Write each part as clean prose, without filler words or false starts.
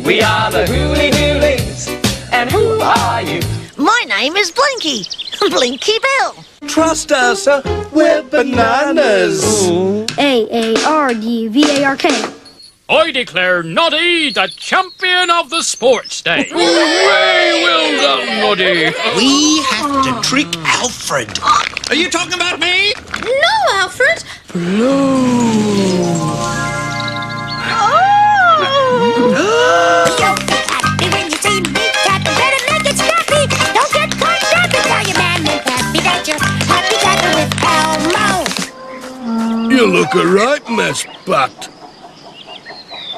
We are the Hooly Doolies. And who are you? My name is Blinky. Blinky Bill. Trust us, we're bananas. A-A-R-D-V-A-R-K. I declare Noddy the champion of the sports day. Way well done, Noddy. We have to trick Alfred. Are you talking about me? No, Alfred. When you see me, Cat, better make it snappy. Don't get caught napping. Tell your man and Pappy that you're happy Cattle with Elmo. You look a right mess, Bat.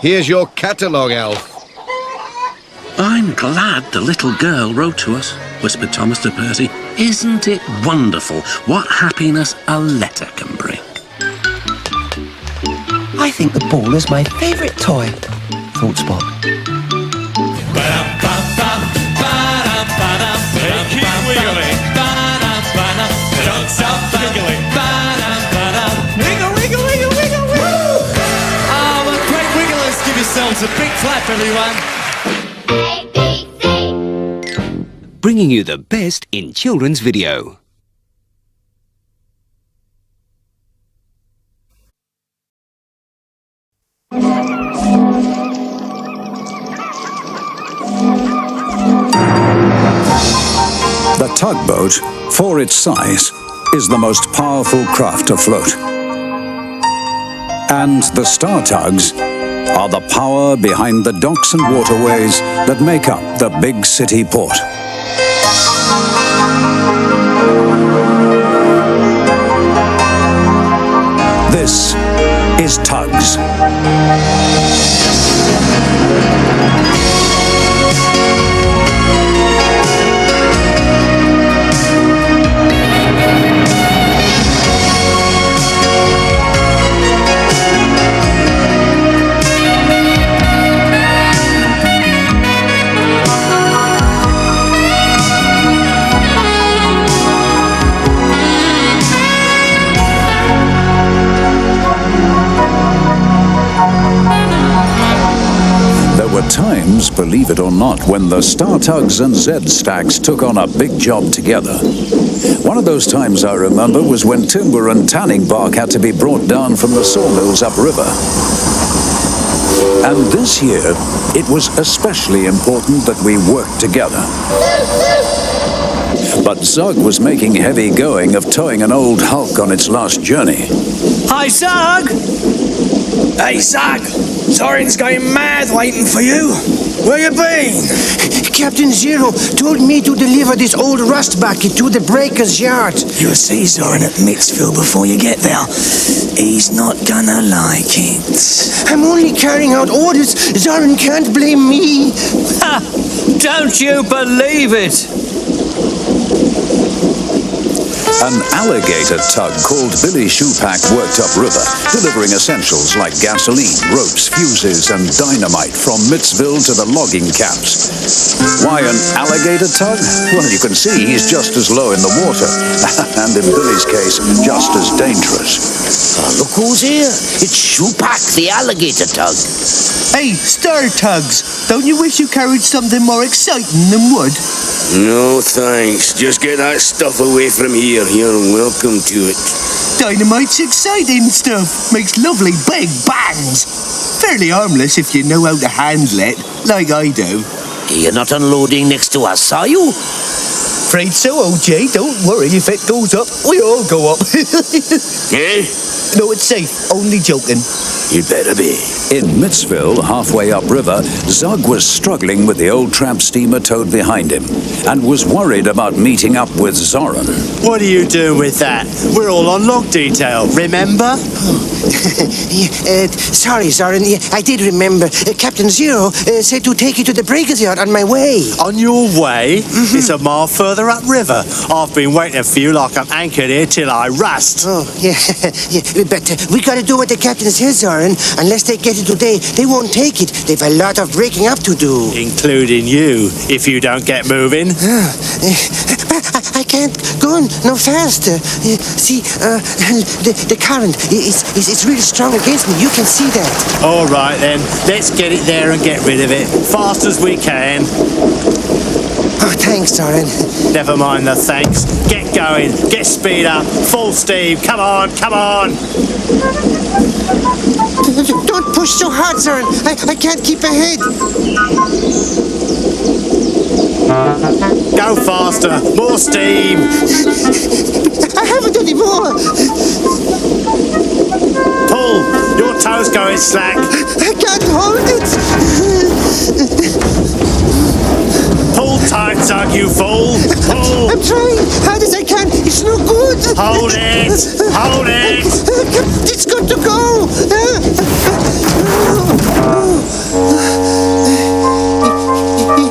Here's your catalogue, Alf. I'm glad the little girl wrote to us, whispered Thomas to Percy. Isn't it wonderful what happiness a letter can bring? I think the ball is my favourite toy, thought Spot. Keep wiggling. Don't stop wiggling. Wiggle, wiggle, wiggle, wiggle, wiggle. Oh, well, great wigglers. Give yourselves a big clap, everyone. Bringing you the best in children's video. The tugboat, for its size, is the most powerful craft afloat. And the Star Tugs are the power behind the docks and waterways that make up the big city port. This is TUGS. Times, believe it or not, when the Star Tugs and Z Stacks took on a big job together. One of those times I remember was when timber and tanning bark had to be brought down from the sawmills upriver. And this year, it was especially important that we worked together. But Zug was making heavy going of towing an old hulk on its last journey. Hi, Zug! Hey, Zug! Zoran's going mad waiting for you. Where you been? Captain Zero told me to deliver this old rust bucket to the breaker's yard. You'll see Zoran at Mixville before you get there. He's not gonna like it. I'm only carrying out orders. Zoran can't blame me. Ha! Don't you believe it? An alligator tug called Billy Shoepack worked upriver, delivering essentials like gasoline, ropes, fuses, and dynamite from Mitzville to the logging camps. Why an alligator tug? Well, you can see he's just as low in the water, and in Billy's case, just as dangerous. Look who's here. It's Shoepack, the alligator tug. Hey, Star Tugs, don't you wish you carried something more exciting than wood? No, thanks. Just get that stuff away from here. You're welcome to it. Dynamite's exciting stuff. Makes lovely big bangs. Fairly harmless if you know how to handle it, like I do. You're not unloading next to us, are you? Afraid so, OJ. Don't worry. If it goes up, we all go up. Eh? No, it's safe. Only joking. You'd better be. In Mitzville, halfway upriver, Zug was struggling with the old tramp steamer towed behind him and was worried about meeting up with Zoran. What are you doing with that? We're all on log detail, remember? Sorry, Zoran. I did remember. Captain Zero said to take you to the breaker's yard on my way. On your way? It's a mile further farther upriver. I've been waiting for you like I'm anchored here till I rust. Oh, yeah, yeah. But we gotta do what the captain says, Zoran. Unless they get it today, they won't take it. They've a lot of breaking up to do. Including you, if you don't get moving. I can't go no faster. See, the current is really strong against me. You can see that. All right, then. Let's get it there and get rid of it. Fast as we can. Oh, thanks, Zoran. Never mind the thanks. Get going. Get speed up. Full steam. Come on, come on. Don't push so hard, Zoran. I can't keep ahead. Go faster. More steam. I haven't any more. Pull. Your toe's going slack. I can't hold it. Pull tight, Zug, you fool. Pull. I'm trying hard as I can. It's no good. Hold it. Hold it. It's got to go.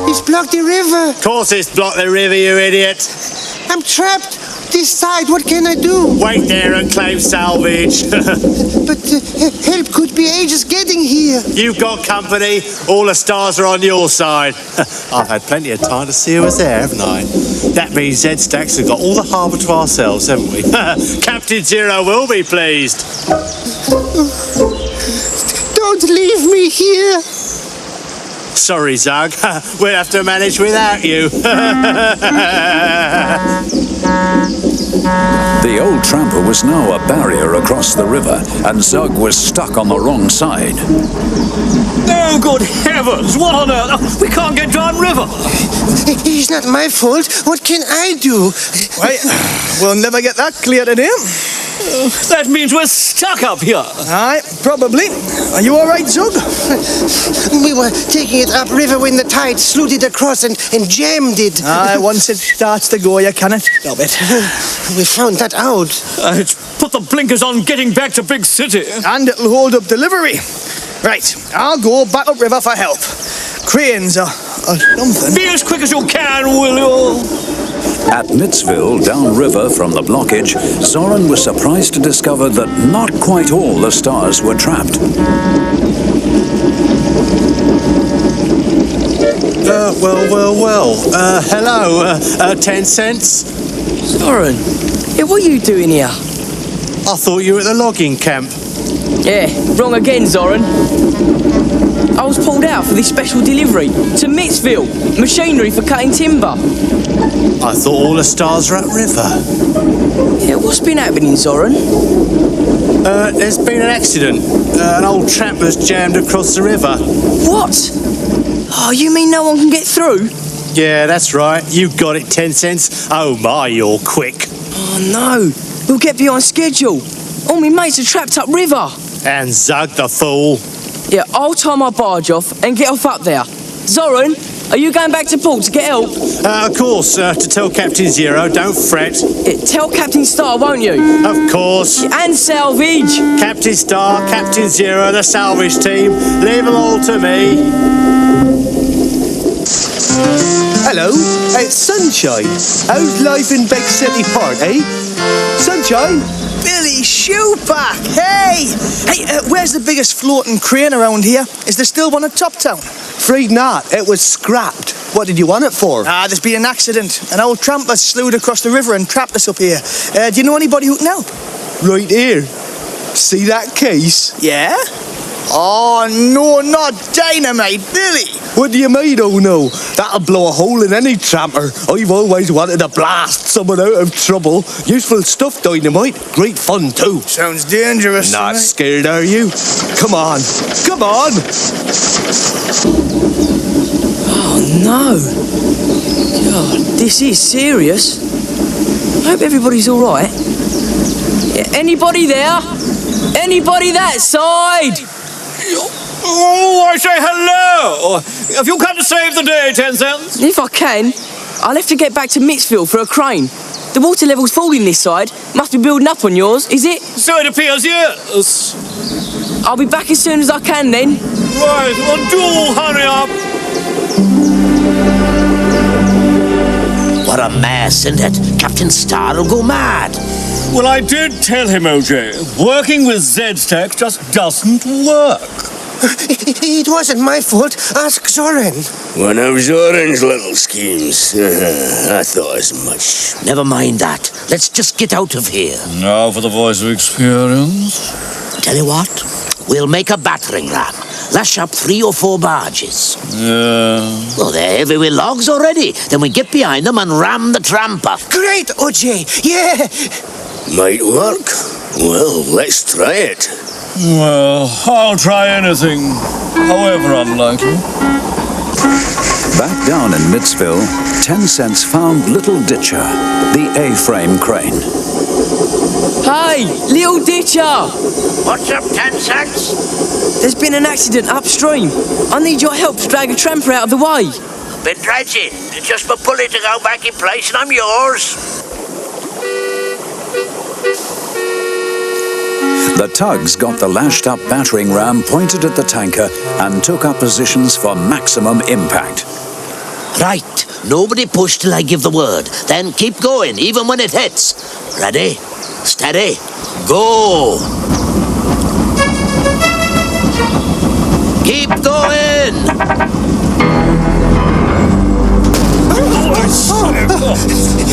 It's blocked the river. Of course it's blocked the river, you idiot. I'm trapped. This side, what can I do? Wait there and claim salvage. But help could be ages getting here. You've got company. All the stars are on your side. I've had plenty of time to see who was there, haven't I? That means Z-Stacks have got all the harbour to ourselves, haven't we? Captain Zero will be pleased. Don't leave me here. Sorry, Zug. We'll have to manage without you. The old tramper was now a barrier across the river, and Zug was stuck on the wrong side. Oh, good heavens! What on earth? We can't get down river. It's not my fault. What can I do? Right, we'll never get that clear today. That means we're stuck up here. Aye, probably. Are you all right, Zug? We were taking it upriver when the tide slewed it across and jammed it. Aye, once it starts to go, you cannot stop it. We found that out. It's put the blinkers on getting back to Big City. And it'll hold up delivery. Right, I'll go back upriver for help. Cranes or something. Be as quick as you can, will you? At Mittsville, downriver from the blockage, Zoran was surprised to discover that not quite all the stars were trapped. Well. Hello, 10 cents? Zoran, yeah, what are you doing here? I thought you were at the logging camp. Yeah, wrong again, Zoran. I was pulled out for this special delivery to Mittsville, machinery for cutting timber. I thought all the stars were upriver. Yeah, what's been happening, Zoran? There's been an accident. An old tramper's jammed across the river. What? Oh, you mean no one can get through? Yeah, that's right. You got it, 10 cents. Oh my, you're quick. Oh no, we'll get behind schedule. All my mates are trapped upriver. And Zug the fool. Yeah, I'll tie my barge off and get off up there. Zoran, are you going back to port to get help? Of course, to tell Captain Zero, don't fret. Yeah, tell Captain Star, won't you? Of course. Yeah, and salvage. Captain Star, Captain Zero, the salvage team. Leave them all to me. Hello, it's Sunshine. How's life in Big City Port, eh? Sunshine? Billy Shoepack, hey! Hey, where's the biggest floating crane around here? Is there still one at Top Town? Afraid not. It was scrapped. What did you want it for? There's been an accident. An old tramper slewed across the river and trapped us up here. Do you know anybody who can help? Right here. See that case? Yeah? Oh, no, not dynamite, Billy. What do you mean, oh no? That'll blow a hole in any tramper. I've always wanted to blast someone out of trouble. Useful stuff, dynamite. Great fun, too. Sounds dangerous. Not scared, are you? Come on. Come on. Oh, no. God, this is serious. I hope everybody's all right. Yeah, anybody there? Anybody that side? Oh, I say hello! Have you come to save the day, 10 cents? If I can. I'll have to get back to Mittsville for a crane. The water level's falling this side. Must be building up on yours, is it? So it appears, yes. I'll be back as soon as I can then. Right, well, do hurry up. What a mess, isn't it? Captain Star will go mad. Well, I did tell him, OJ. Working with Z-Stack just doesn't work. It wasn't my fault. Ask Zoran. One of Zoran's little schemes. I thought as much. Never mind that. Let's just get out of here. Now for the voice of experience. Tell you what, we'll make a battering ram. Lash up 3 or 4 barges. Yeah. Well, they're heavy with logs already. Then we get behind them and ram the tramper. Great, OJ. Yeah. Might work. Well, let's try it. Well, I'll try anything, however unlikely. Back down in Mittsville, 10 Cents found Little Ditcher, the A-frame crane. Hey, Little Ditcher! What's up, 10 Cents? There's been an accident upstream. I need your help to drag a tramper out of the way. Been dredging. It's just my pulley to go back in place and I'm yours. The tugs got the lashed-up battering ram pointed at the tanker and took up positions for maximum impact. Right. Nobody push till I give the word. Then keep going, even when it hits. Ready? Steady. Go! Keep going!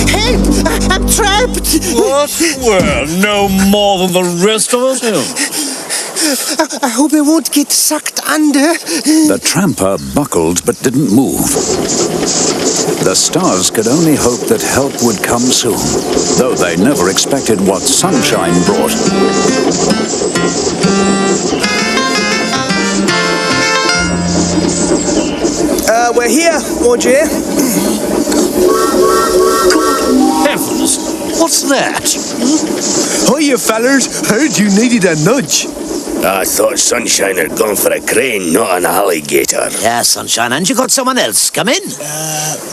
Help! I'm trapped! What? Well, no more than the rest of us. I hope I won't get sucked under. The tramper buckled but didn't move. The stars could only hope that help would come soon, though they never expected what sunshine brought. We're here, OJ. Heavens, what's that? Hiya, fellers. Heard you needed a nudge. I thought Sunshine had gone for a crane, not an alligator. Yeah, Sunshine, and you got someone else. Come in.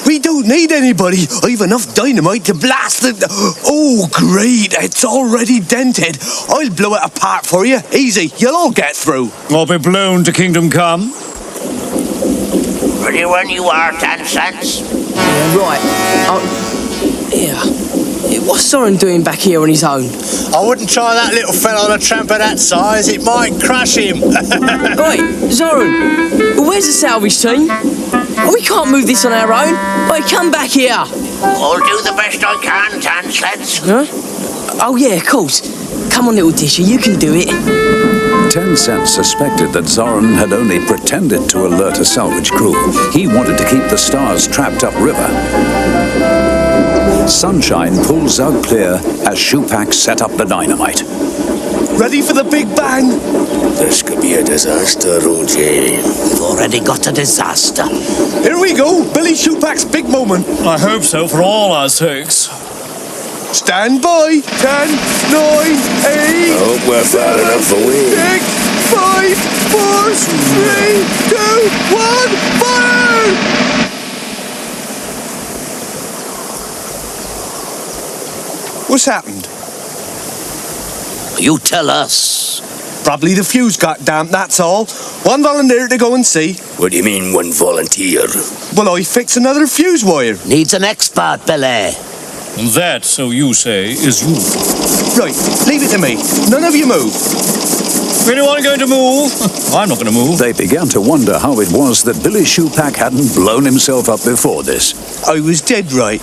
We don't need anybody. I've enough dynamite to blast it. Oh, great. It's already dented. I'll blow it apart for you. Easy. You'll all get through. I'll be blown to kingdom come. Ready when you are, 10 Cents. Right. Yeah. What's Zoran doing back here on his own? I wouldn't try that little fella on a tramper that size. It might crush him. Oi, Zoran. Where's the salvage team? We can't move this on our own. Oi, come back here. I'll do the best I can, 10 Cents. Huh? Oh, yeah, of course. Come on, Little Disher, you can do it. 10 Cents suspected that Zoran had only pretended to alert a salvage crew. He wanted to keep the stars trapped upriver. Sunshine pulled Zug clear as Shupak set up the dynamite. Ready for the big bang? This could be a disaster, OJ. We've already got a disaster. Here we go. Billy Shupak's big moment. I hope so, for all our sakes. Stand by. 10, 9, 8. I hope we're far enough away. 6, 5, 4, 3, 2, 1, fire! What's happened? You tell us. Probably the fuse got damp, that's all. One volunteer to go and see. What do you mean, one volunteer? Well, I fix another fuse wire. Needs an expert, Billy. That, so you say, is you. Right, leave it to me. None of you move. Anyone going to move? I'm not going to move. They began to wonder how it was that Billy Shupak hadn't blown himself up before this. I was dead right.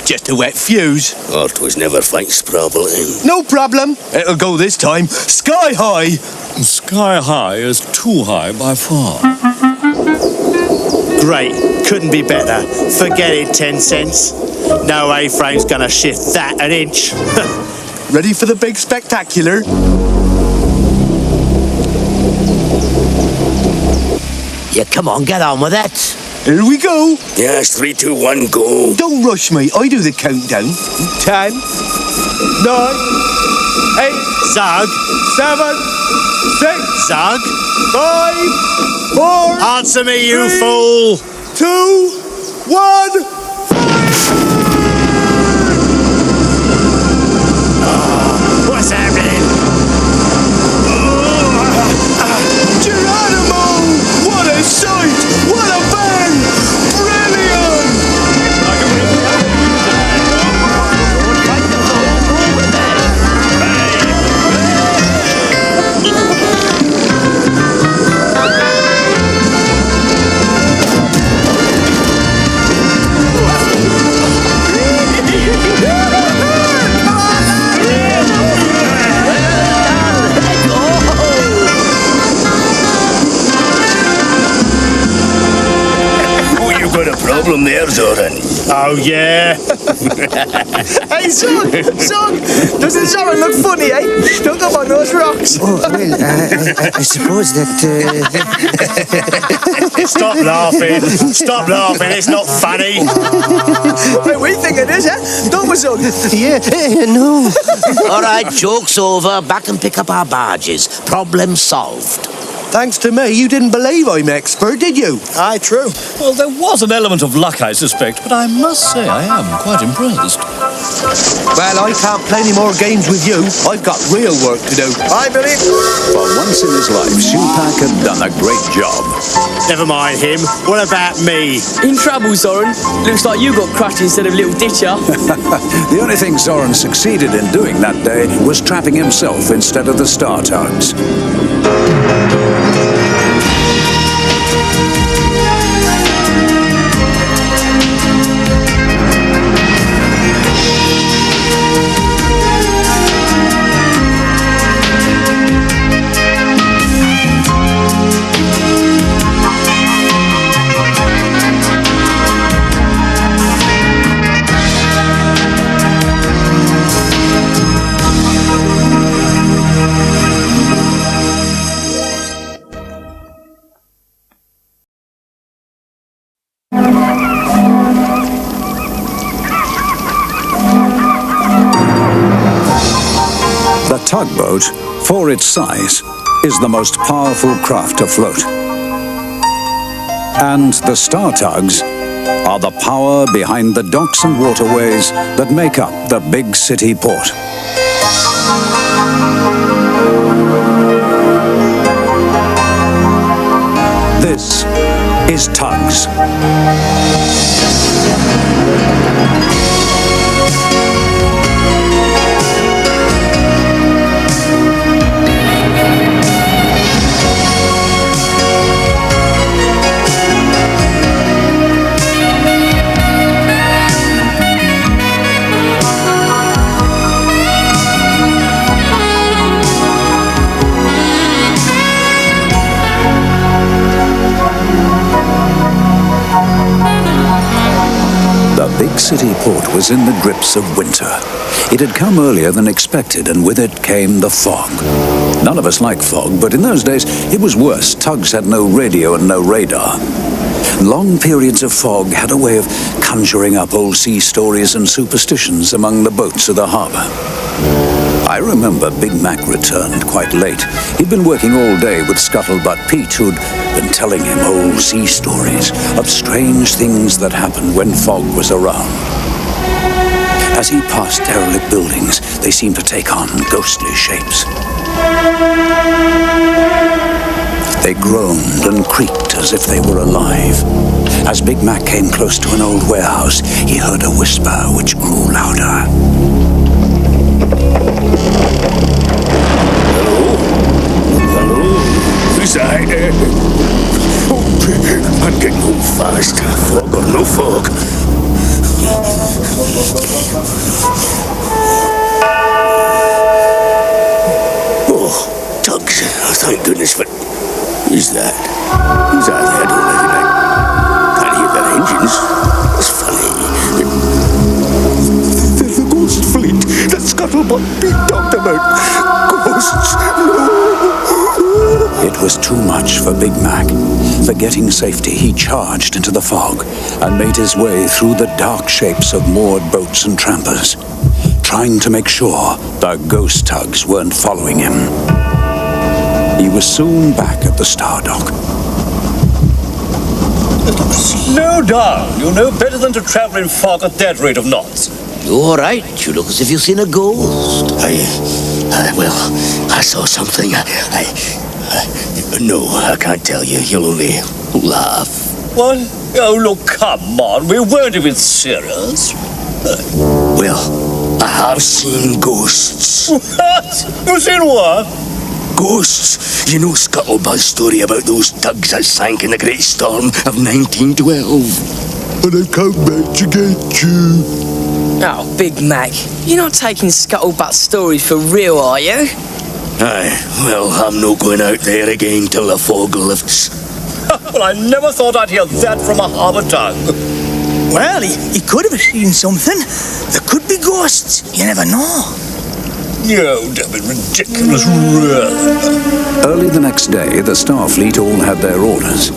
Just a wet fuse. Art was never Frank's problem. No problem. It'll go this time. Sky high. Sky high is too high by far. Great. Couldn't be better. Forget it, 10 Cents. No A-frame's gonna shift that an inch. Ready for the big spectacular? Yeah, come on, get on with it. Here we go. Yes, 3, 2, 1, go. Don't rush me. I do the countdown. 10, 9, 8, Zug. 7, 6, Zug. 5, 4. Answer me, you 3, fool. 2, 1. What's happening? Geronimo! What a sight! What a bang! Brilliant! got a problem there, Zoran. Oh, yeah. Hey, son, doesn't Zoran look funny, eh? Look up on those rocks. Oh, well, I suppose that... Stop laughing. Stop laughing. It's not funny. Well, we think it is, eh? Don't we, son? Yeah, no. All right, joke's over. Back and pick up our barges. Problem solved. Thanks to me, you didn't believe I'm expert, did you? Aye, true. Well, there was an element of luck, I suspect, but I must say I am quite impressed. Well, I can't play any more games with you. I've got real work to do. I believe. For once in his life, Shupak had done a great job. Never mind him. What about me? In trouble, Zoran. Looks like you got crushed instead of little Ditcher. The only thing Zoran succeeded in doing that day was trapping himself instead of the star tugs. The tugboat, for its size, is the most powerful craft afloat. And the star tugs are the power behind the docks and waterways that make up the big city port. This is TUGS. The big city port was in the grips of winter. It had come earlier than expected, and with it came the fog. None of us like fog, but in those days it was worse. Tugs had no radio and no radar. Long periods of fog had a way of conjuring up old sea stories and superstitions among the boats of the harbour. I remember Big Mac returned quite late. He'd been working all day with Scuttlebutt Pete, who'd been telling him old sea stories of strange things that happened when fog was around. As he passed derelict buildings, they seemed to take on ghostly shapes. They groaned and creaked as if they were alive. As Big Mac came close to an old warehouse, he heard a whisper which grew louder. Who's that? I'm getting home fast. Fog or no fog. Oh, Tugs. Thank goodness for... Who's that? Who's that? I don't recognize. Can't hear their engines. That's funny. They're the ghost fleet that Scuttlebutt Pete talked about. Ghosts. It was too much for Big Mac. Forgetting safety, he charged into the fog and made his way through the dark shapes of moored boats and trampers, trying to make sure the ghost tugs weren't following him. He was soon back at the Star Dock. No doubt. You know better than to travel in fog at that rate of knots. You all right? You look as if you've seen a ghost. Well, I saw something. No, I can't tell you. You'll only laugh. What? Oh, look, come on. We weren't even serious. Well, I have seen ghosts. What? You seen what? Ghosts. You know Scuttlebutt's story about those tugs that sank in the Great Storm of 1912. And I come back to get you. Oh, Big Mac, you're not taking Scuttlebutt's stories for real, are you? Aye, well, I'm not going out there again till the fog lifts. Well, I never thought I'd hear that from a harbour tug. Well, he could have seen something. There could be ghosts. You never know. You don't be ridiculous, really. Early the next day, the Starfleet all had their orders.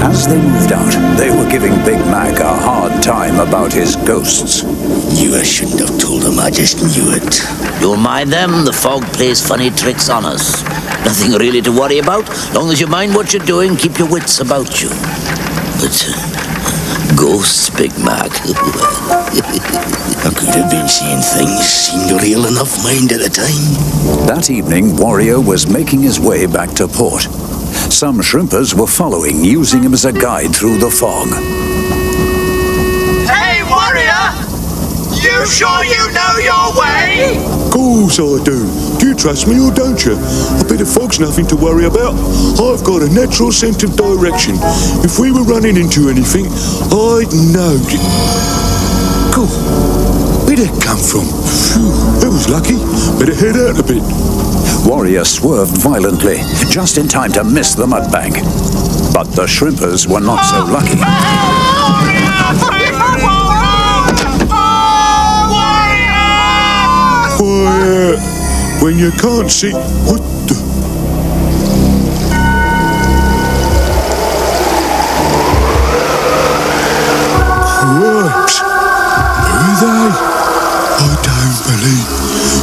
As they moved out, they were giving Big Mac a hard time about his ghosts. You shouldn't have told him, I just knew it. Don't mind them, the fog plays funny tricks on us. Nothing really to worry about. Long as you mind what you're doing, keep your wits about you. But ghosts, Big Mac. I could have been seeing things, seemed real enough mind at the time. That evening, Warrior was making his way back to port. Some shrimpers were following, using him as a guide through the fog. Hey, warrior! You sure you know your way? Course I do. Do you trust me or don't you? I bet the fog's nothing to worry about. I've got a natural sense of direction. If we were running into anything, I'd know. Cool. Where'd that come from? Phew, that was lucky. Better head out a bit. Warrior swerved violently, just in time to miss the mudbank. But the shrimpers were not so lucky. Quiet! When you can't see... What the... What? Who are they? I don't believe...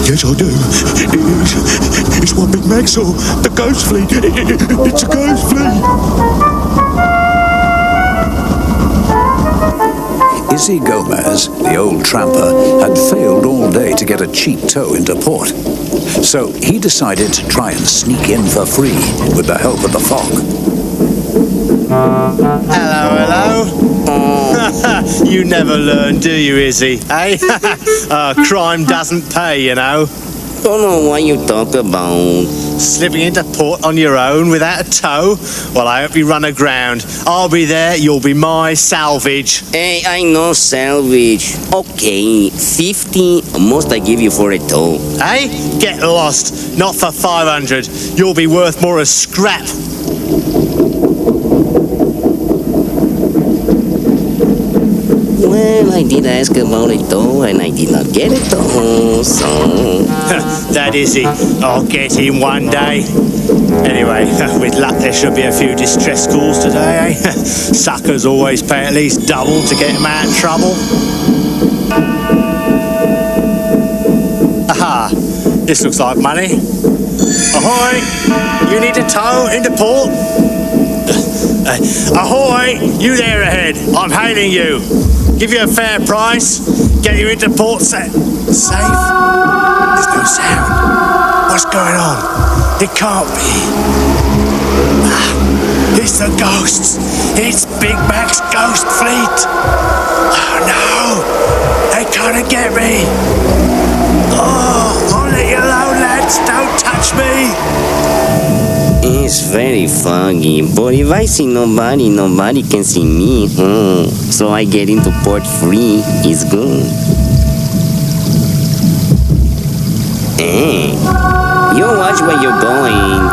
Yes, I do. It's what Big Mac saw. The ghost fleet. It's a ghost fleet. Izzy Gomez, the old tramper, had failed all day to get a cheap tow into port. So he decided to try and sneak in for free with the help of the fog. Hello. You never learn, do you, Izzy? Eh? Crime doesn't pay, you know. Don't know what you talk about. Slipping into port on your own without a tow? Well, I hope you run aground. I'll be there, you'll be my salvage. Hey, I know salvage. Okay, 50 most I give you for a tow. Hey, get lost. Not for 500. You'll be worth more as scrap. Well, I did ask about it though, and I did not get it though, so... That is it. I'll get him one day. Anyway, with luck there should be a few distress calls today, eh? Suckers always pay at least double to get them out of trouble. Aha! This looks like money. Ahoy! You need a tow into port? Ahoy! You there ahead. I'm hailing you. Give you a fair price. Get you into port safe. There's no sound. What's going on? It can't be. It's the ghosts. It's Big Mac's ghost fleet. Oh no! They can't get me. Oh, I'll let you alone, lads. Don't touch me. It's very foggy, but if I see nobody, nobody can see me, So I get into port free. It's good. Hey, you watch where you're going.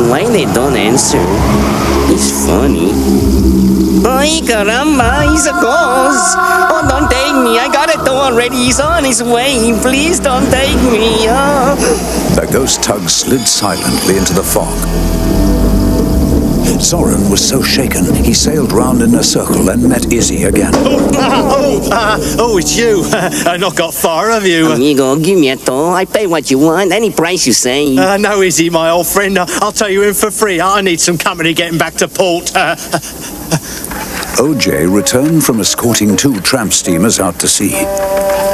Why they don't answer? It's funny. Ay, caramba, he's a ghost. Oh, don't take me. I got it already. He's on his way. Please don't take me. Oh. The ghost tug slid silently into the fog. Zoran was so shaken, he sailed round in a circle and met Izzy again. Oh, it's you. Not got far, have you? Amigo, give me a tow. I pay what you want, any price you say. No, Izzy, my old friend. I'll tell you in for free. I need some company getting back to port. OJ returned from escorting 2 tramp steamers out to sea.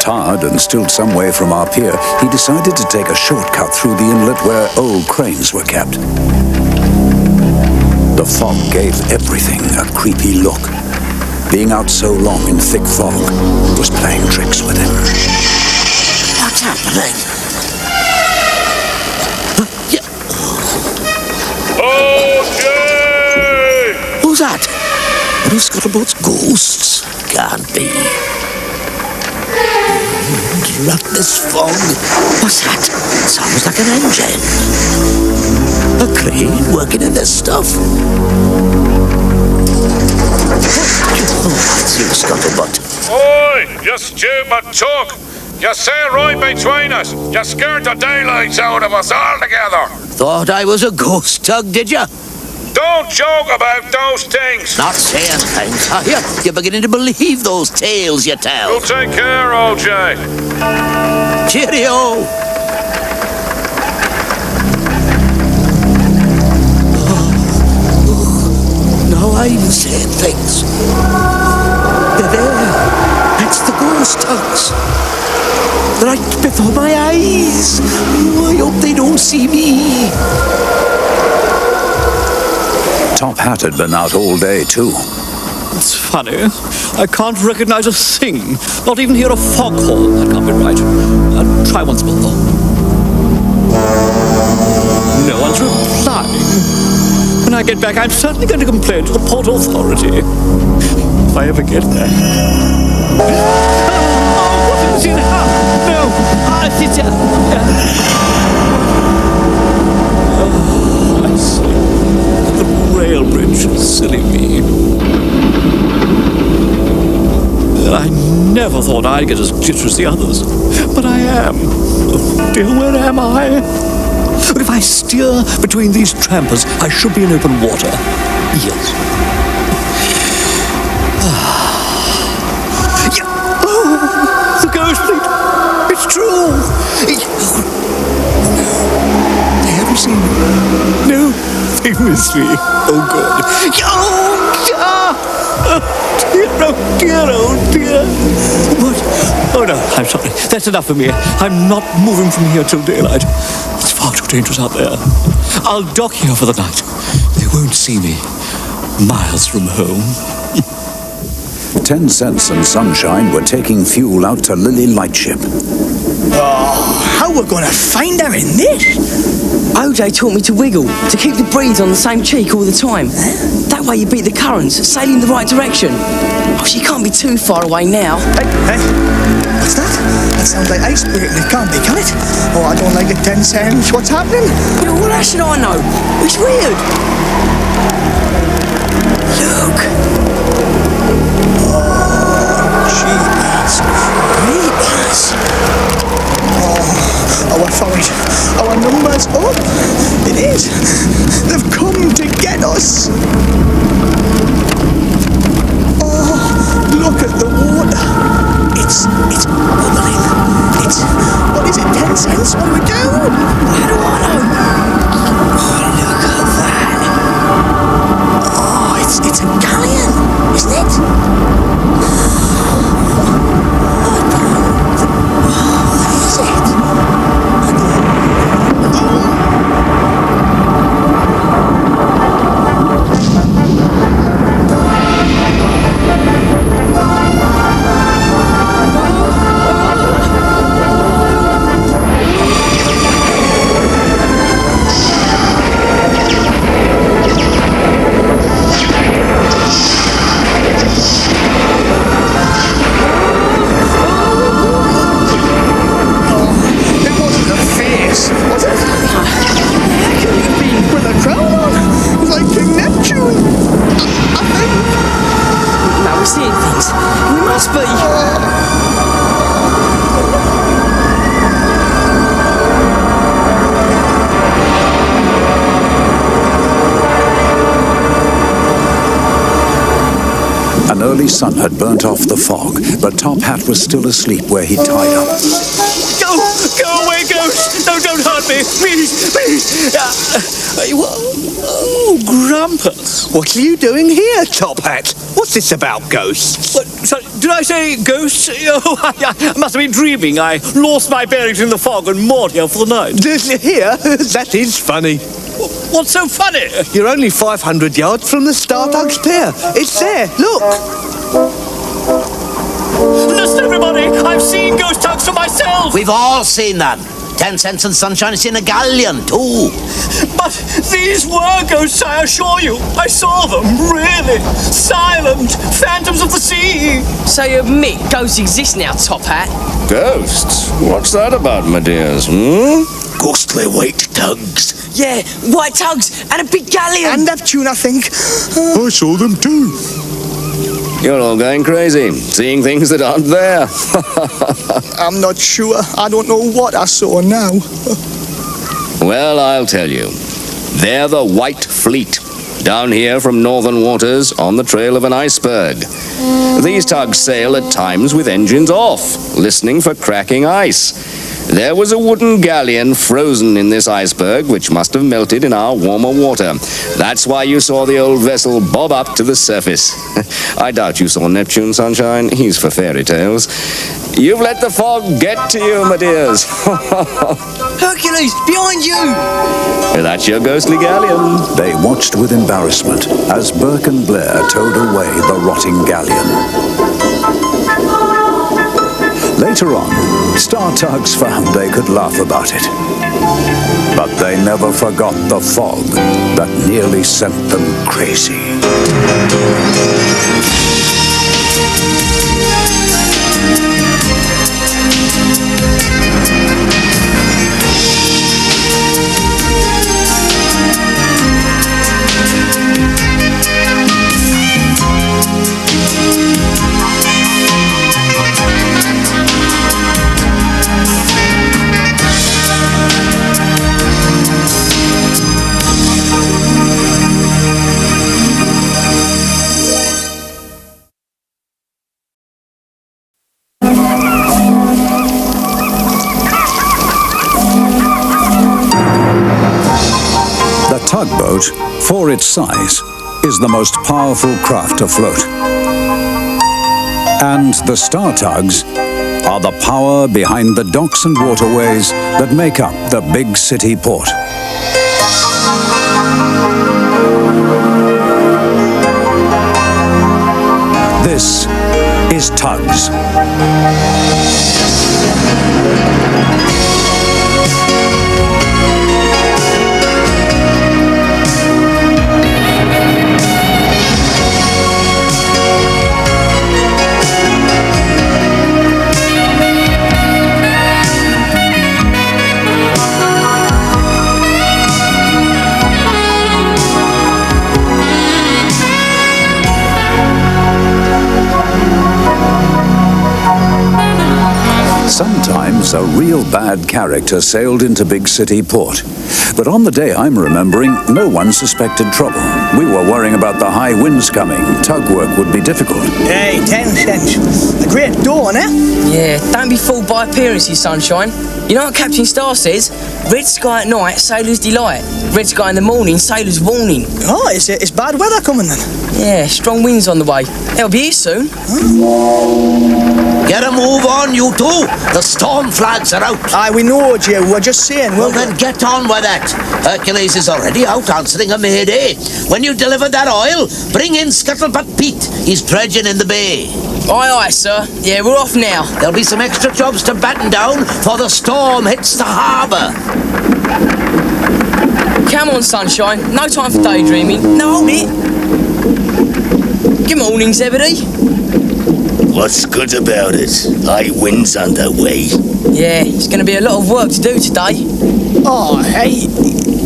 Tired and still some way from our pier, he decided to take a shortcut through the inlet where old cranes were kept. The fog gave everything a creepy look. Being out so long in thick fog was playing tricks with him. What's happening? Okay! Who's that? Are those scuttleboats ghosts? Can't be. Drat this fog. What's that? Sounds like an engine. A crane working in this stuff. Oh, that's you, scuttlebutt. Oi, you stupid tug! You sail right between us. You scared the daylights out of us altogether. Thought I was a ghost tug, did you? Don't joke about those things. Not saying things, are you? You're beginning to believe those tales you tell. You'll take care, OJ. Cheerio! Now I'm saying things. They're there. That's the ghost tugs. Right before my eyes. Oh, I hope they don't see me. Top Hat had been out all day, too. It's funny. I can't recognize a thing. Not even hear a foghorn. That can't be right. I'll try once more, though. No one's replying. When I get back, I'm certainly going to complain to the Port Authority. If I ever get there. Oh, what have you seen? No! Oh, I see. The rail bridge. Silly me. I never thought I'd get as jittery as the others. But I am. Oh dear, where am I? If I steer between these trampers, I should be in open water. Yes. Yeah. Oh, the ghost fleet. It's true. They haven't seen me. No, they missed me. Oh, good. Oh, dear, oh, dear. What? Oh, no, I'm sorry. That's enough for me. I'm not moving from here till daylight. It's far too dangerous out there. I'll dock here for the night. They won't see me. Miles from home. 10 Cents and Sunshine were taking fuel out to Lily Lightship. Oh, how we're gonna find her in this? OJ taught me to wiggle, to keep the breeze on the same cheek all the time. That way you beat the currents, sailing the right direction. Oh, she can't be too far away now. Hey, what's that? That sounds like ice breaking. It can't be, can it? Oh, I don't like it, 10 Cents. What's happening? Well, what else should I know? It's weird. Look. Jeepers creepers. Oh, our forage, our numbers up. It is. They've come to get us. Oh, look at the water. It's bubbling. It's, what is it, 10 Cents? What do we do? How do I know? Oh, look at that. Oh, it's a galleon, isn't it? An early sun had burnt off the fog, but Top Hat was still asleep where he'd tied up. Go away, ghost! No, don't hurt me! Please, please! Oh, Grumpus! What are you doing here, Top Hat? What's this about, ghosts? What? Sorry, did I say ghosts? Oh, I must have been dreaming. I lost my bearings in the fog and moored here for the night. Here? That is funny. What's so funny? You're only 500 yards from the TUGS pier. It's there, look. Listen, everybody! I've seen ghost tugs for myself! We've all seen them. 10 cents and sunshine is in a galleon, too. But these were ghosts, I assure you. I saw them, really. Silent phantoms of the sea. So you admit ghosts exist now, Top Hat? Ghosts? What's that about, my dears, Ghostly white tugs. Yeah, white tugs and a big galleon. And Neptune, I think. I saw them too. You're all going crazy, seeing things that aren't there. I'm not sure. I don't know what I saw now. Well, I'll tell you. They're the White Fleet, down here from northern waters on the trail of an iceberg. These tugs sail at times with engines off, listening for cracking ice. There was a wooden galleon frozen in this iceberg, which must have melted in our warmer water. That's why you saw the old vessel bob up to the surface. I doubt you saw Neptune, Sunshine. He's for fairy tales. You've let the fog get to you, my dears. Hercules, behind you! That's your ghostly galleon. They watched with embarrassment as Burke and Blair towed away the rotting galleon. Later on, Star Tugs found they could laugh about it. But they never forgot the fog that nearly sent them crazy. Tugboat, for its size, is the most powerful craft afloat. And the Star Tugs are the power behind the docks and waterways that make up the big city port. This is Tugs. Sometimes a real bad character sailed into big city port. But on the day I'm remembering, no one suspected trouble. We were worrying about the high winds coming. Tug work would be difficult. Hey, 10 cents. A great dawn, eh? Yeah, don't be fooled by appearances, Sunshine. You know what Captain Star says? Red sky at night, sailor's delight. Red sky in the morning, sailor's warning. Oh, it's bad weather coming then? Yeah, strong winds on the way. They'll be here soon. Get a move on, you two. The storm flags are out. Aye, we know, Joe. We're just saying. Well, then get on with it. Hercules is already out answering a mayday. When you deliver that oil, bring in Scuttlebutt Pete. He's dredging in the bay. Aye, aye, sir. Yeah, we're off now. There'll be some extra jobs to batten down before the storm hits the harbour. Come on, Sunshine. No time for daydreaming. No, hold it. Good morning, Zebedee. What's good about it? High winds underway. Yeah, it's going to be a lot of work to do today. Oh, hey,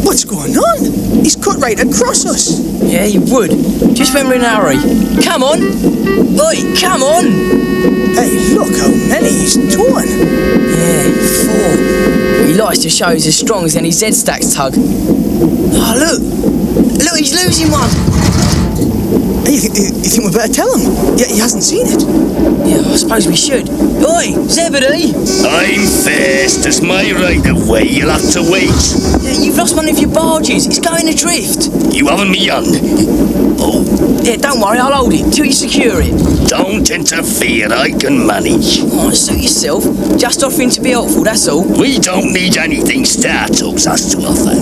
what's going on? He's cut right across us. Yeah, he would. Just when we're in a hurry. Come on. Oi, come on. Hey, look how many he's torn. Yeah, 4. He likes to show he's as strong as any Z-Stacks tug. Oh, look. Look, he's losing one. Hey, you think we better tell him? Yeah, he hasn't seen it. Yeah, I suppose we should. Oi, Zebedee! I'm first. It's my right of way. You'll have to wait. Yeah, you've lost one of your barges. It's going adrift. You having me on? Oh. Yeah, don't worry. I'll hold it till you secure it. Don't interfere. I can manage. Oh, suit yourself. Just offering to be helpful, that's all. We don't need anything Star Tugs has to offer.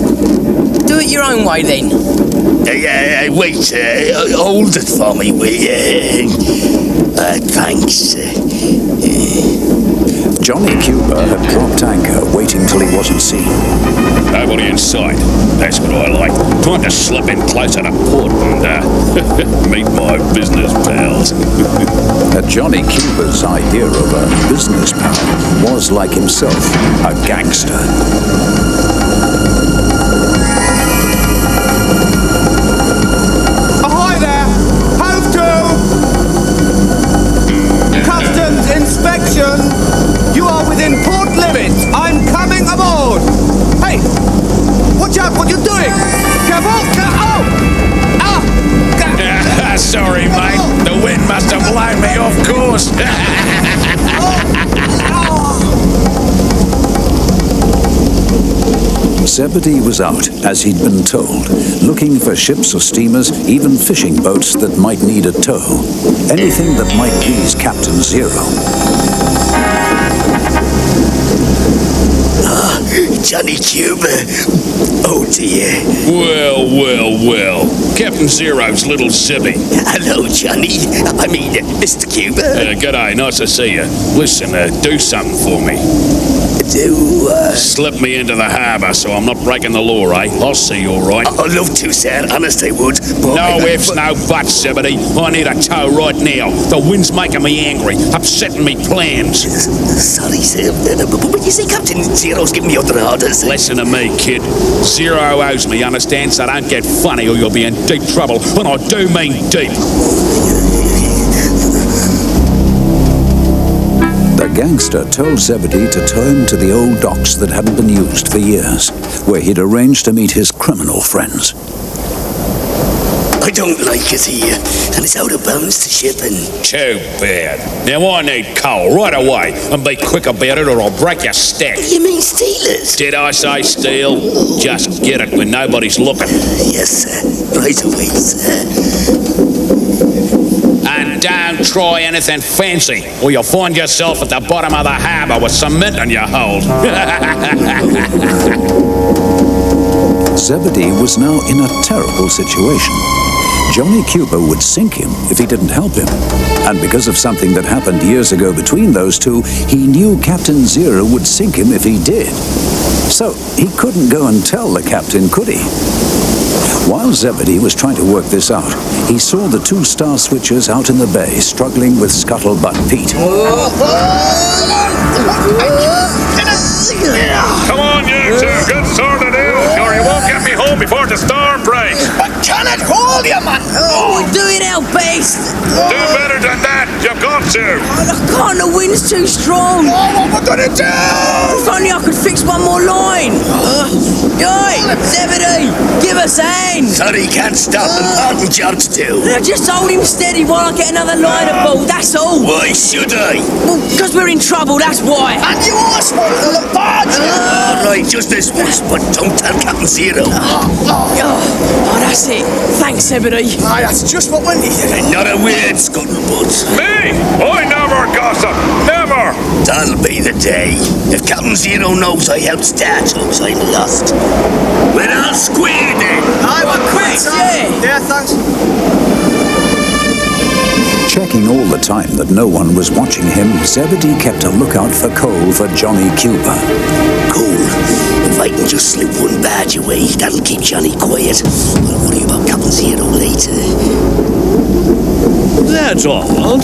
Do it your own way, then. Wait. Hold it for me. Thanks. Johnny Cuba had dropped anchor, waiting till he wasn't seen. Nobody in sight. That's what I like. Time to slip in closer to port and meet my business pals. Johnny Cuba's idea of a business pal was, like himself, a gangster. Ahoy there! Hove to! Customs inspection! You are within port limits. I'm coming aboard. Hey, watch out what you're doing. Careful! Sorry, mate. The wind must have blown me off course. Zebedee was out, as he'd been told, looking for ships or steamers, even fishing boats that might need a tow. Anything that might please Captain Zero. Johnny Cuba. Oh dear. Well. Captain Zero's little Zebby. Hello, Johnny. I mean, Mr. Cuba. G'day, nice to see you. Listen, do something for me. Slip me into the harbour so I'm not breaking the law, eh? I'll see you all right. I'd love to, sir. Honest, I would. But no ifs, no buts, Zebedee. I need a tow right now. The wind's making me angry, upsetting me plans. Sorry, sir. But you see, Captain Zero's giving me other orders. Listen to me, kid. Zero owes me, understand? So don't get funny or you'll be in deep trouble. And I do mean deep. The gangster told Zebedee to tow him to the old docks that hadn't been used for years, where he'd arranged to meet his criminal friends. I don't like it here, and it's out of bounds to shipping. Too bad. Now I need coal right away, and be quick about it or I'll break your stack. You mean stealers? Did I say steal? Just get it when nobody's looking. Yes, sir. Right away, sir. And don't try anything fancy, or you'll find yourself at the bottom of the harbour with cement in your hold. Zebedee was now in a terrible situation. Johnny Cuba would sink him if he didn't help him. And because of something that happened years ago between those two, he knew Captain Zero would sink him if he did. So he couldn't go and tell the captain, could he? While Zebedee was trying to work this out, he saw the two star switchers out in the bay struggling with Scuttlebutt Pete. Come on, you two, get sorted out, or you won't get me home before the storm breaks. I cannot hold you, man. Oh, do it our best. Do better than that, you've got to. I can't, the wind's too strong. Oh, what am I gonna do? If only I could fix one more line. Oi, Zebedee, give us a hand. Sorry, can't stop him. Martin jobs too. Now just hold him steady while I get another line aboard, that's all. Why should I? Well, because we're in trouble, that's why. And you asked for the barge. All right, just this once, but don't tell Captain Zero. Oh, that's it. Thanks, Zebedee. Aye, that's just what we needed. And not a word, Scuttlebutt. Me? I never gossip. Never. That'll be the day. If Captain Zero knows I helped start TUGS, I'm lost. We're all square then. Aye, we're quick, yeah, thanks. Checking all the time that no one was watching him, Zebedee kept a lookout for coal for Johnny Cuba. Cool. If I can just slip one badge away, that'll keep Johnny quiet. I'll worry about Captain Zero later. That's odd.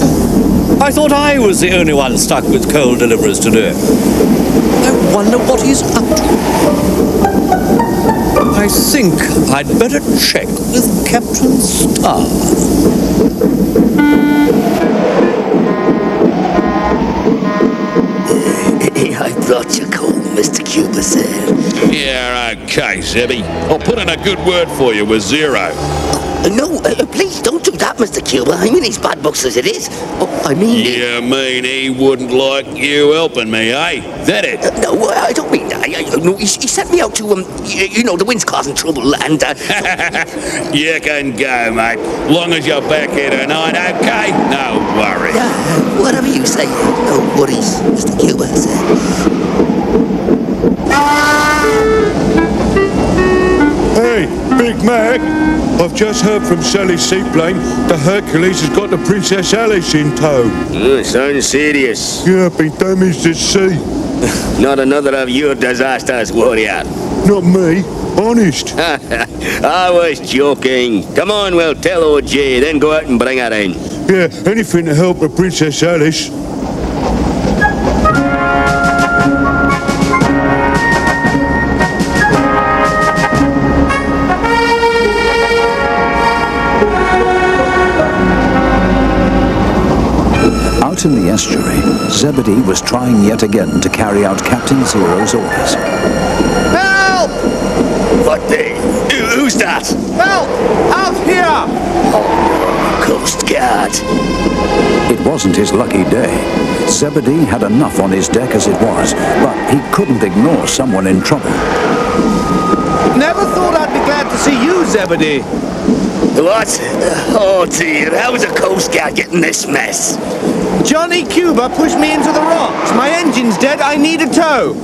I thought I was the only one stuck with coal deliveries today. I wonder what he's up to. I think I'd better check with Captain Star. I brought you coal, Mr. Cuba said. Yeah, okay, Zebby. I'll put in a good word for you with Zero. No, please don't do that, Mr. Cuba. I'm in his bad books as it is. I mean... You mean he wouldn't like you helping me, eh? That it? No, I don't mean that. No, he sent me out to, the wind's causing trouble, and... You can go, mate. Long as you're back here tonight, okay? No worries. Whatever you say. No worries, Mr. Cuba said. Hey, Big Mac, I've just heard from Sally's seaplane the Hercules has got the Princess Alice in tow. Sounds serious. Yeah, been damaged at sea. Not another of your disasters, warrior. Not me, honest. I was joking. Come on, we'll tell old Jay, then go out and bring her in. Yeah, anything to help the Princess Alice. Out in the estuary, Zebedee was trying yet again to carry out Captain Zero's orders. Help! What the? Who's that? Help! Out here! Coast Guard. It wasn't his lucky day. Zebedee had enough on his deck as it was, but he couldn't ignore someone in trouble. Never thought I'd be glad to see you, Zebedee. What? Oh dear, how's a Coast Guard getting this mess? Johnny Cuba pushed me into the rocks. My engine's dead. I need a tow.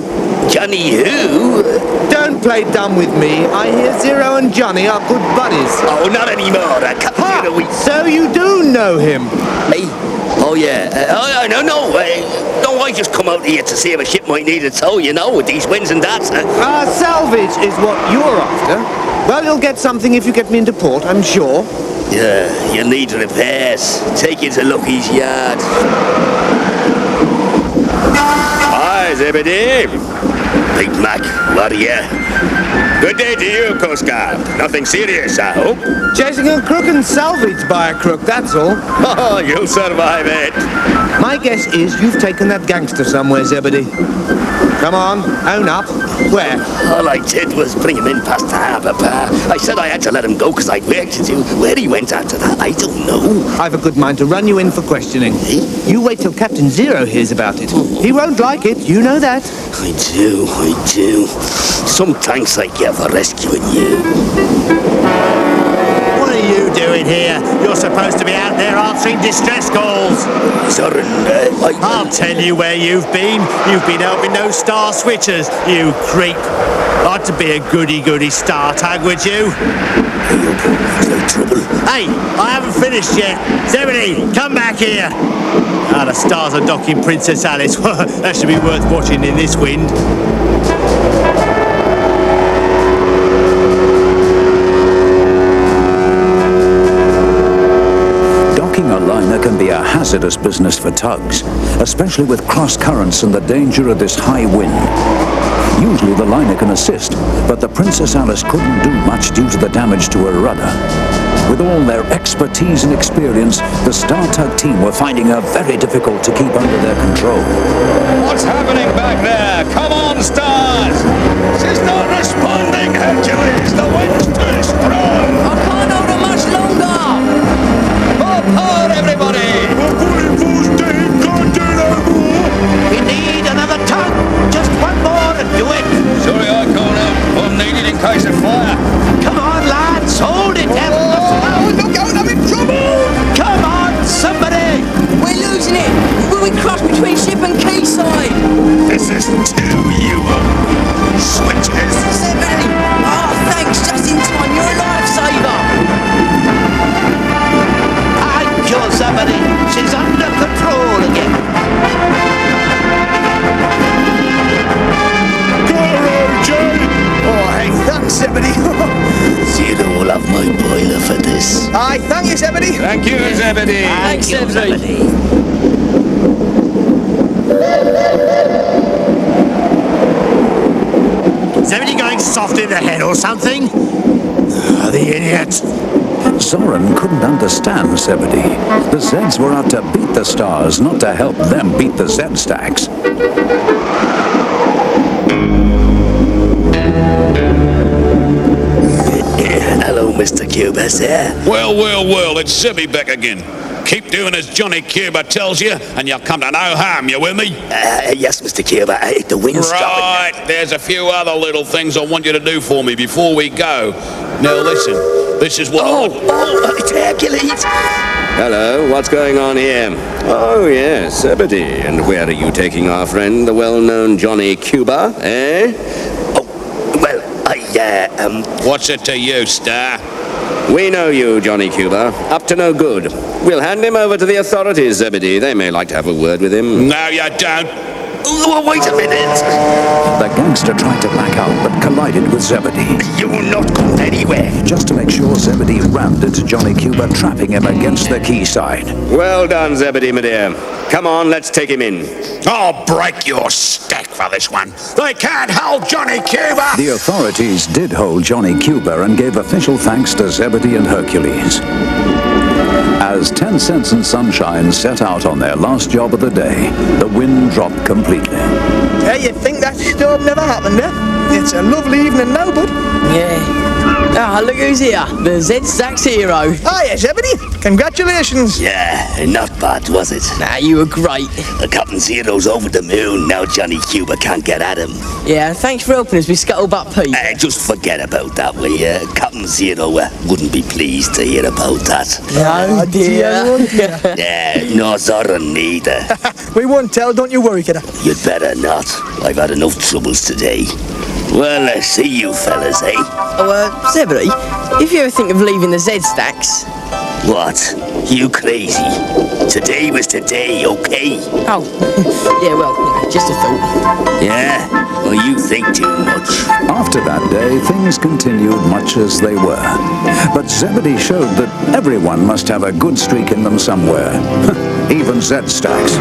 Johnny who? Don't play dumb with me. I hear Zero and Johnny are good buddies. Oh, not anymore. So you do know him? Me? Oh, yeah. No, I just come out here to see if a ship might need a tow, you know, with these winds and that. Salvage is what you're after. Well, you'll get something if you get me into port, I'm sure. Yeah, you need repairs. Take you to Lucky's yard. Hi, Zebedee. Big Mac, warrior. Good day to you, Coast Guard. Nothing serious, I hope. Chasing a crook and salvaged by a crook, that's all. Oh, you'll survive it. My guess is you've taken that gangster somewhere, Zebedee. Come on, own up. Where? All I did was bring him in past the harbour bar. I said I had to let him go because I'd work to do. Where he went after that, I don't know. I've a good mind to run you in for questioning. You wait till Captain Zero hears about it. He won't like it, you know that. I do. Some thanks I get for rescuing you. What are you doing here? You're supposed to be out there answering distress calls. Sorry, I'll tell you where you've been. You've been helping those star switchers, you creep. Ought to be a goody-goody star tag, would you? There's no trouble. Hey, I haven't finished yet. Zebedee, come back here. The stars are docking Princess Alice. That should be worth watching in this wind. Docking a liner can be a hazardous business for tugs, especially with cross currents and the danger of this high wind. Usually the liner can assist, but the Princess Alice couldn't do much due to the damage to her rudder. With all their expertise and experience, the Star Tug team were finding her very difficult to keep under their control. What's happening back there? Come on, Stars! She's not responding, Hercules! The wind's too strong! I can't hold her much longer! More power, everybody! We're pulling full steam, can't do no more. We need another tug. Just one more to do it. Sorry I can't help. I'm needed in case of fire. Come on, lads. Hold it. Look out, I'm in trouble! Come on, somebody. We're losing it! Will we cross between ship and quayside? This is too you switches! Zebedee! Oh, thanks, just in time. You're a lifesaver! Thank you, Zebedee. She's under control again. Oh, hey, thanks, Zebedee. Zero will have my boiler for this. Aye, thank you, Zebedee. Thank you, Zebedee! Thanks, Zebedee. Zebedee going soft in the head or something? The idiot. Zoran couldn't understand Zebedee. The Zeds were out to beat the stars, not to help them beat the Z stacks. Hello, Mr. Cuba, sir. Well, it's Zebby back again. Keep doing as Johnny Cuba tells you, and you'll come to no harm, you with me? Yes, Mr. Cuba, the wind's dropping. Right, there's a few other little things I want you to do for me before we go. Now listen, this is what it's Hercules. Hello, what's going on here? Oh, yes, Zebedee. And where are you taking our friend, the well-known Johnny Cuba, eh? Oh, well, What's it to you, Star? We know you, Johnny Cuba. Up to no good. We'll hand him over to the authorities, Zebedee. They may like to have a word with him. No, you don't. Wait a minute. The gangster tried to back out but collided with Zebedee. You will not go anywhere. Just to make sure, Zebedee rammed into Johnny Cuba, trapping him against the quayside. Well done, Zebedee, my dear. Come on, let's take him in. I'll break your stack for this one. They can't hold Johnny Cuba. The authorities did hold Johnny Cuba and gave official thanks to Zebedee and Hercules. As 10 Cents and Sunshine set out on their last job of the day, the wind dropped completely. Hey, you'd think that storm never happened, eh? It's a lovely evening now, bud. Yeah. Ah, look who's here. The Z-Stacks hero. Hiya, Zebedee. Congratulations. Yeah, not bad, was it? Nah, you were great. The Captain Zero's over the moon. Now Johnny Cuba can't get at him. Yeah, thanks for helping us with Scuttlebutt Pete. Just forget about that, will you? Captain Zero wouldn't be pleased to hear about that. Oh, dear. Yeah, no, Zoran neither. We won't tell, don't you worry, kidder. You'd better not. I've had enough troubles today. Well, see you fellas, eh? Oh, Zebedee, if you ever think of leaving the Z-Stacks... What? You crazy? Today was today, okay? Oh, yeah, well, just a thought. Yeah? Well, you think too much. After that day, things continued much as they were. But Zebedee showed that everyone must have a good streak in them somewhere. Even Z-Stacks.